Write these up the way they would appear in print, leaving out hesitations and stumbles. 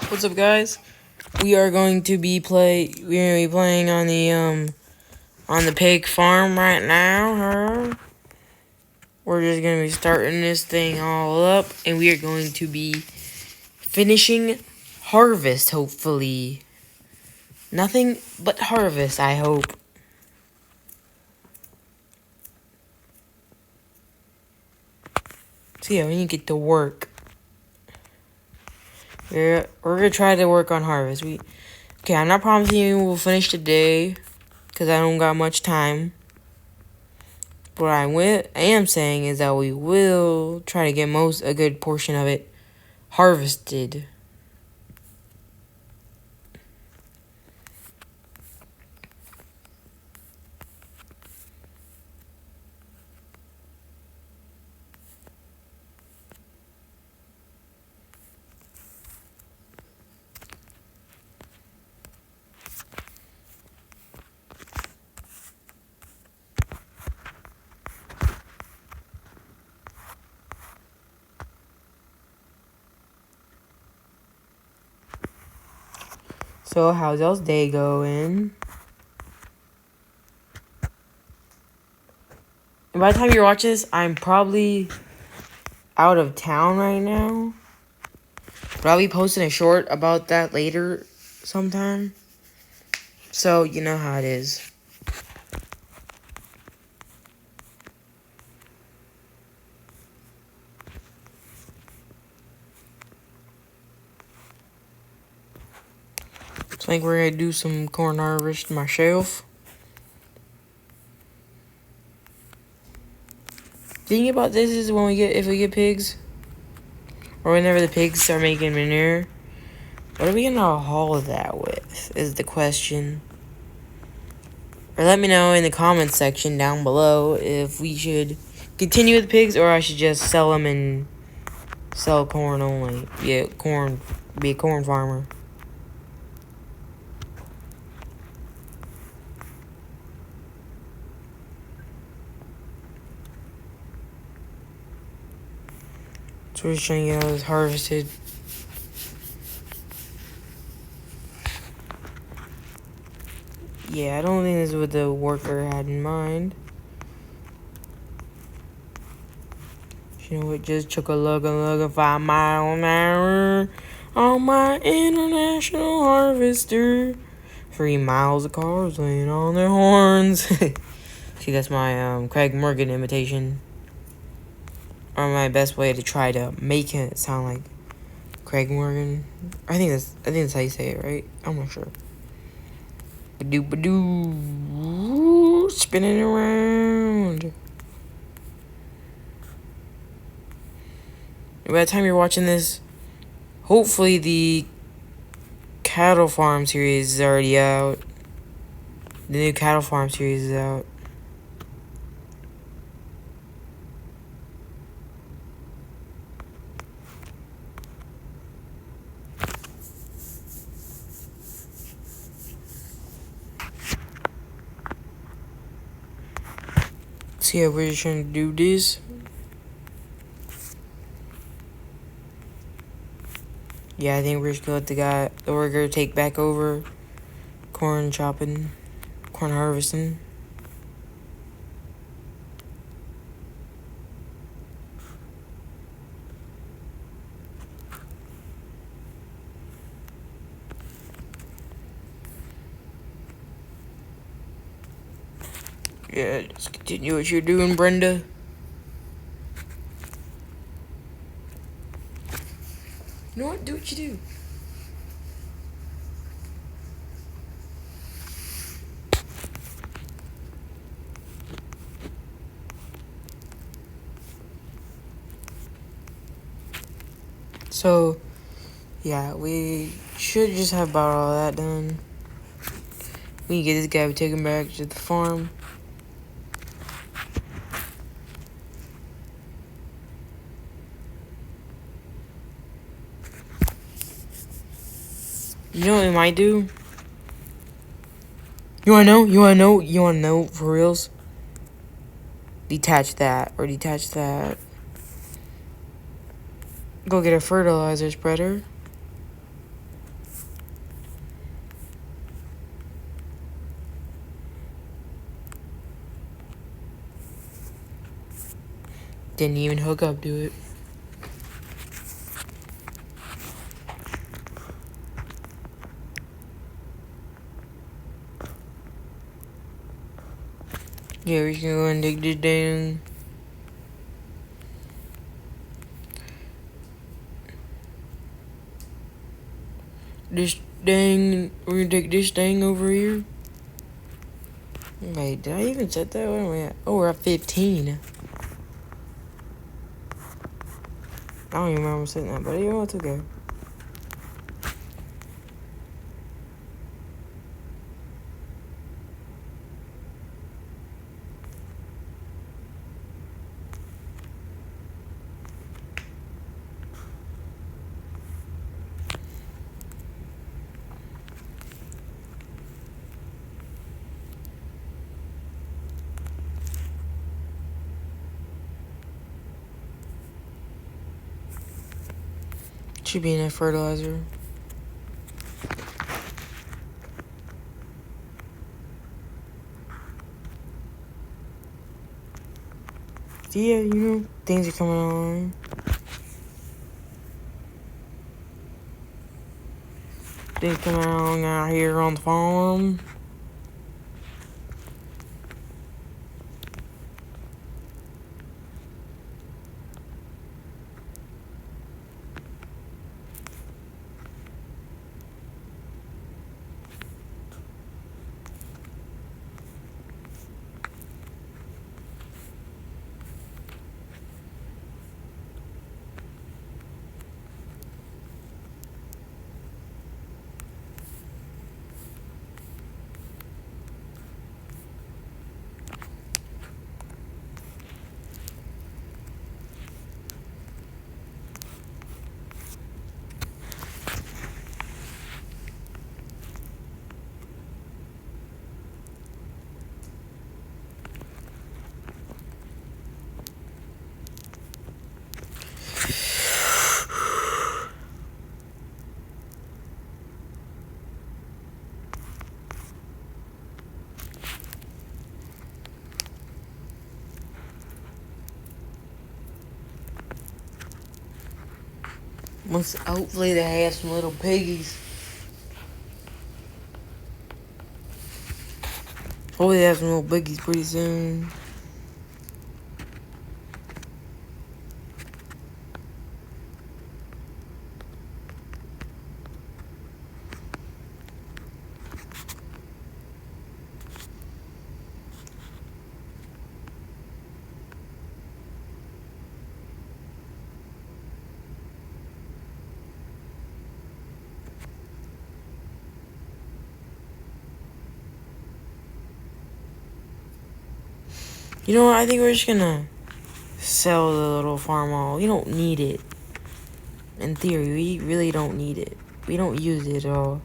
What's up, guys? We are going to be playing on the pig farm right now. We're just gonna be starting this thing all up, and we are going to be finishing harvest. Hopefully, nothing but harvest. I hope. So yeah, we need to get to work. We're gonna try to work on harvest. Okay. I'm not promising you we'll finish today, cause I don't got much time. What I am saying is that we will try to get a good portion of it harvested. So how's y'all's day going? And by the time you watch this, I'm probably out of town right now. But I'll be posting a short about that later sometime. So you know how it is. So I think we're gonna do some corn harvest myself. Thinking about this is when if we get pigs, or whenever the pigs start making manure. What are we gonna haul that with, is the question. Or let me know in the comments section down below if we should continue with pigs or I should just sell them and sell corn only. Be a corn farmer. So we're just trying to get all this harvested. Yeah, I don't think this is what the worker had in mind. You know what? Just chugga-lugga-lugga 5 miles an hour on my international harvester. 3 miles of cars laying on their horns. See, that's my Craig Morgan imitation. Or my best way to try to make it sound like Craig Morgan. I think that's how you say it, right? I'm not sure. Ba-doo, spinning around. By the time you're watching this, hopefully the cattle farm series is already out. The new cattle farm series is out. So yeah, we're just trying to do this. Yeah, I think we're just gonna let the worker take back over corn chopping, corn harvesting. Yeah, just continue what you're doing, Brenda. You know what? Do what you do. So, yeah, we should just have about all that done. We can get this guy, we take him back to the farm. You know what we might do? You wanna know? You wanna know for reals? Detach that, or detach that. Go get a fertilizer spreader. Didn't even hook up to it. Yeah, we can go and dig this down. This dang, we're gonna take this thing over here. Wait, did I even set that? Where am I at? Oh, we're at 15. I don't even remember setting that, but you know, it's okay. Should be enough fertilizer. Yeah, you know, things are coming on. Things coming along out here on the farm. Hopefully they have some little piggies. Hopefully they have some little piggies pretty soon. You know what? I think we're just gonna sell the little farm all. We don't need it. In theory, we really don't need it. We don't use it at all.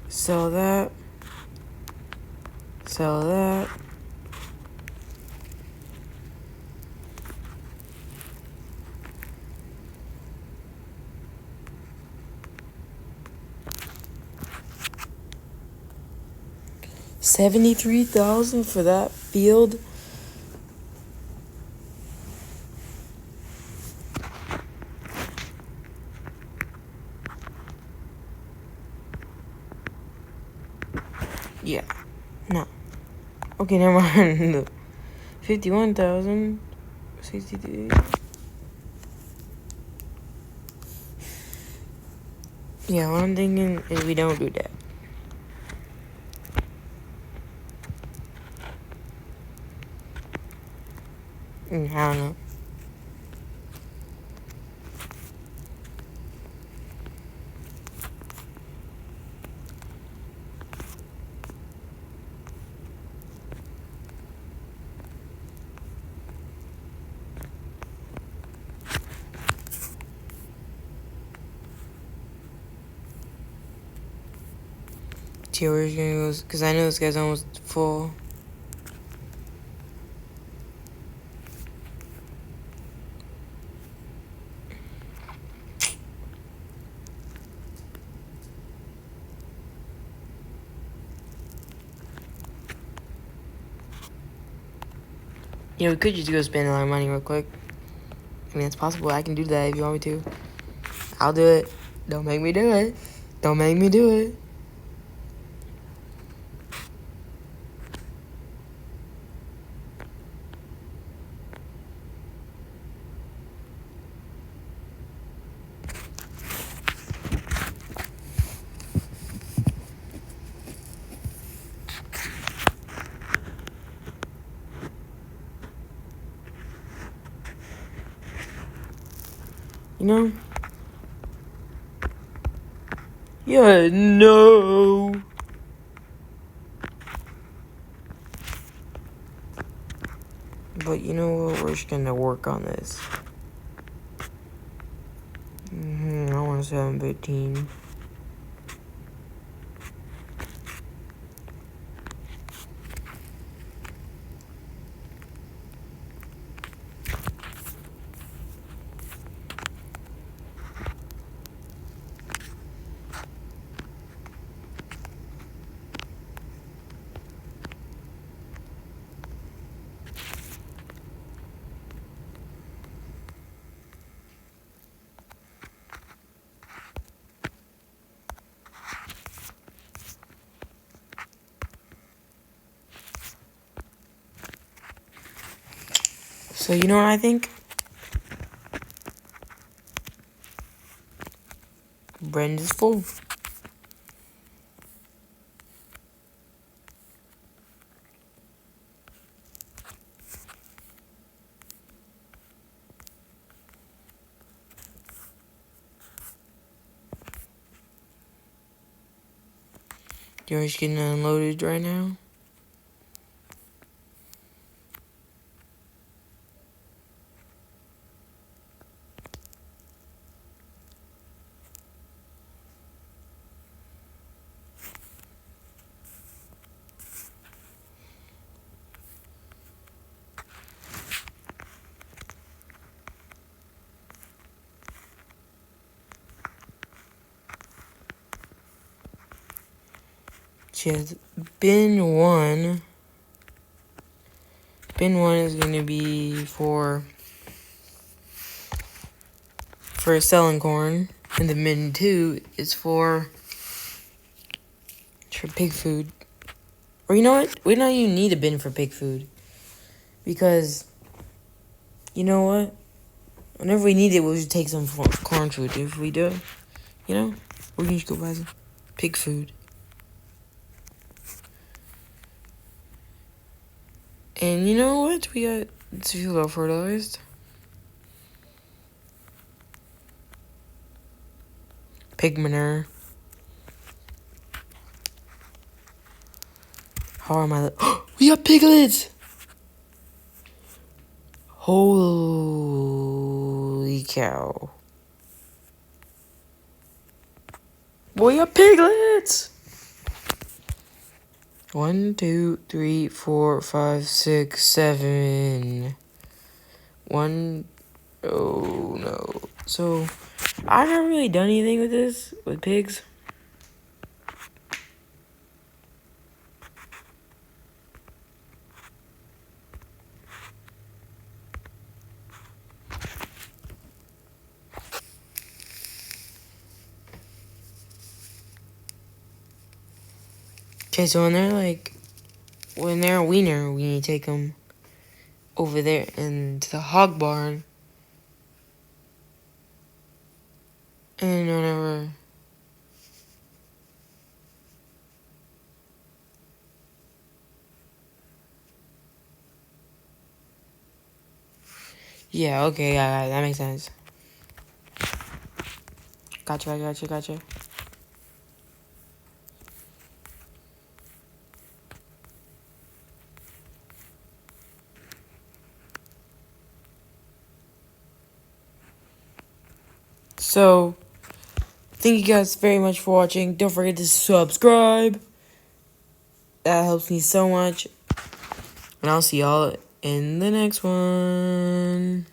Sell that. Sell that. $73,000 for that field. Yeah. No. Okay, never mind. 51,000. 63. Yeah, what I'm thinking is we don't do that. I don't know. See where he's gonna go, because I know this guy's almost full. You know, we could just go spend a lot of money real quick. I mean, it's possible. I can do that if you want me to. I'll do it. Don't make me do it. Don't make me do it. You know? Yeah, no. But you know what? We're just gonna work on this. I want 715. So you know what I think? Brand is full. You're just getting unloaded right now. She has bin one. Bin one is gonna be for selling corn, and the bin two is for pig food. Or you know what? We don't even need a bin for pig food, because you know what? Whenever we need it, we'll just take some corn food. If we do, you know, we can just go buy some pig food. And you know what? We got this field all fertilized. Pig manure. How am I? We got piglets! Holy cow. Boy, we got piglets! 1, 2, 3, 4, 5, 6, 7. 1. Oh no. So, I've never really done anything with this, with pigs. Okay, so when they're a wiener, we need to take them over there into the hog barn. And whenever... Yeah, okay, yeah, that makes sense. Gotcha. So, thank you guys very much for watching. Don't forget to subscribe. That helps me so much. And I'll see y'all in the next one.